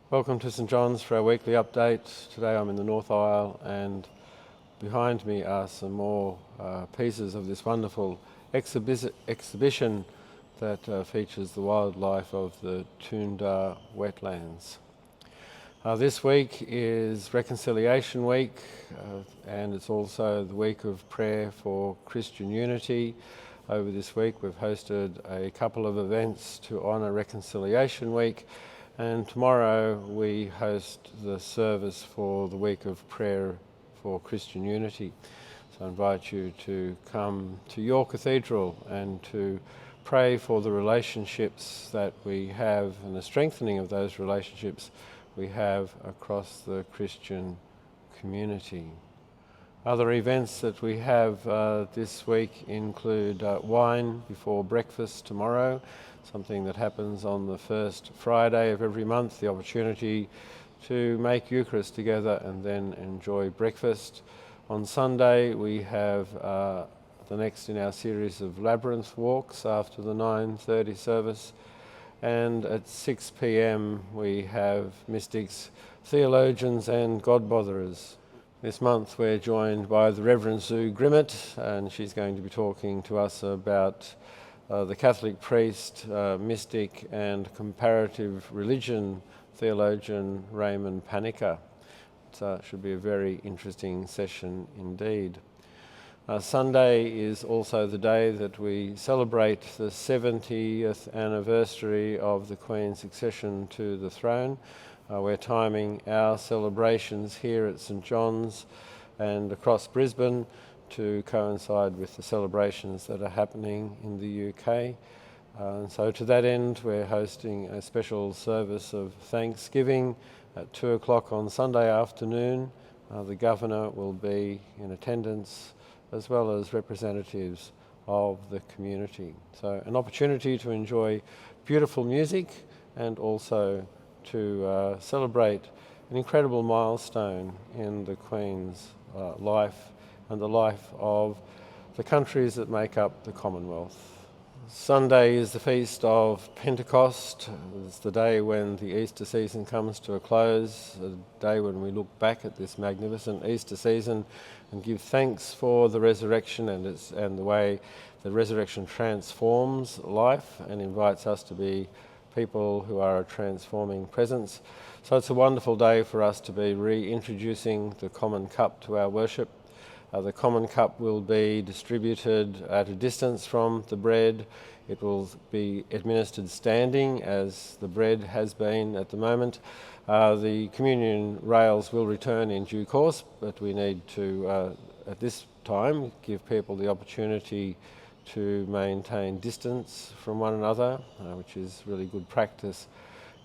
Welcome to St John's for our weekly update. Today I'm in the North Aisle and behind me are some more pieces of this wonderful exhibition that features the wildlife of the Toondah wetlands. This week is Reconciliation Week and it's also the week of prayer for Christian unity. Over this week we've hosted a couple of events to honour Reconciliation Week. And tomorrow we host the service for the week of prayer for Christian unity. So I invite you to come to your cathedral and to pray for the relationships that we have and the strengthening of those relationships we have across the Christian community. Other events that we have this week include wine before breakfast tomorrow, something that happens on the first Friday of every month, the opportunity to make Eucharist together and then enjoy breakfast. On Sunday we have the next in our series of labyrinth walks after the 9:30 service, and at 6 p.m. we have mystics, theologians and God-botherers. This month we're joined by the Reverend Sue Grimmett, and she's going to be talking to us about the Catholic priest, mystic and comparative religion theologian Raymond Panikkar. It should be a very interesting session indeed. Sunday is also the day that we celebrate the 70th anniversary of the Queen's accession to the throne. We're timing our celebrations here at St John's and across Brisbane to coincide with the celebrations that are happening in the UK. And so to that end, we're hosting a special service of Thanksgiving at 2 o'clock on Sunday afternoon. The Governor will be in attendance, as well as representatives of the community. So an opportunity to enjoy beautiful music and also to celebrate an incredible milestone in the Queen's life and the life of the countries that make up the Commonwealth. Sunday is the feast of Pentecost. It's the day when the Easter season comes to a close, a day when we look back at this magnificent Easter season and give thanks for the resurrection and the way the resurrection transforms life and invites us to be people who are a transforming presence. So it's a wonderful day for us to be reintroducing the common cup to our worship. The common cup will be distributed at a distance from the bread. It will be administered standing, as the bread has been at the moment. The communion rails will return in due course, but we need to, at this time, give people the opportunity to maintain distance from one another, which is really good practice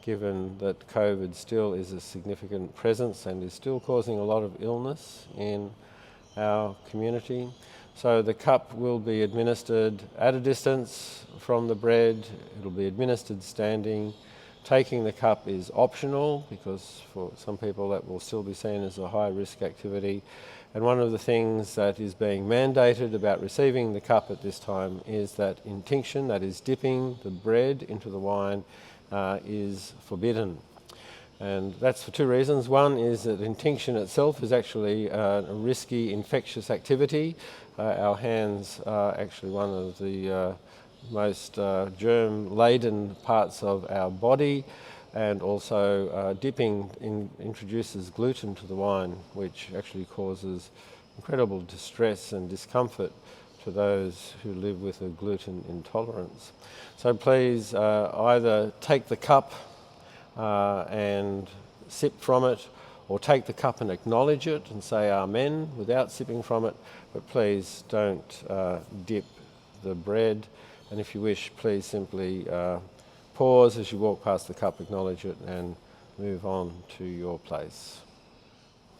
given that COVID still is a significant presence and is still causing a lot of illness in our community. So the cup will be administered at a distance from the bread. It'll be administered standing. Taking the cup is optional because for some people that will still be seen as a high-risk activity. And one of the things that is being mandated about receiving the cup at this time is that intinction, that is dipping the bread into the wine, is forbidden. And that's for two reasons. One is that intinction itself is actually a risky infectious activity. Our hands are actually one of the most germ-laden parts of our body, and also dipping introduces gluten to the wine, which actually causes incredible distress and discomfort to those who live with a gluten intolerance. So please either take the cup and sip from it, or take the cup and acknowledge it and say Amen without sipping from it, but please don't dip the bread. And if you wish, please simply pause as you walk past the cup, acknowledge it and move on to your place.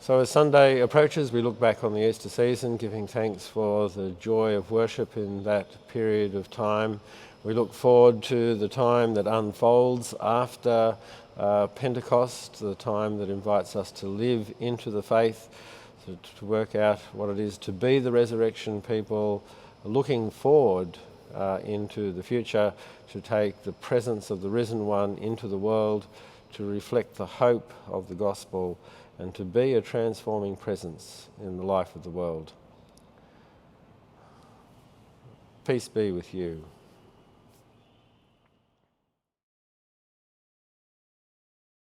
So as Sunday approaches, we look back on the Easter season, giving thanks for the joy of worship in that period of time. We look forward to the time that unfolds after Pentecost, the time that invites us to live into the faith, to work out what it is to be the resurrection people, looking forward into the future, to take the presence of the risen one into the world, to reflect the hope of the gospel, and to be a transforming presence in the life of the world. Peace be with you.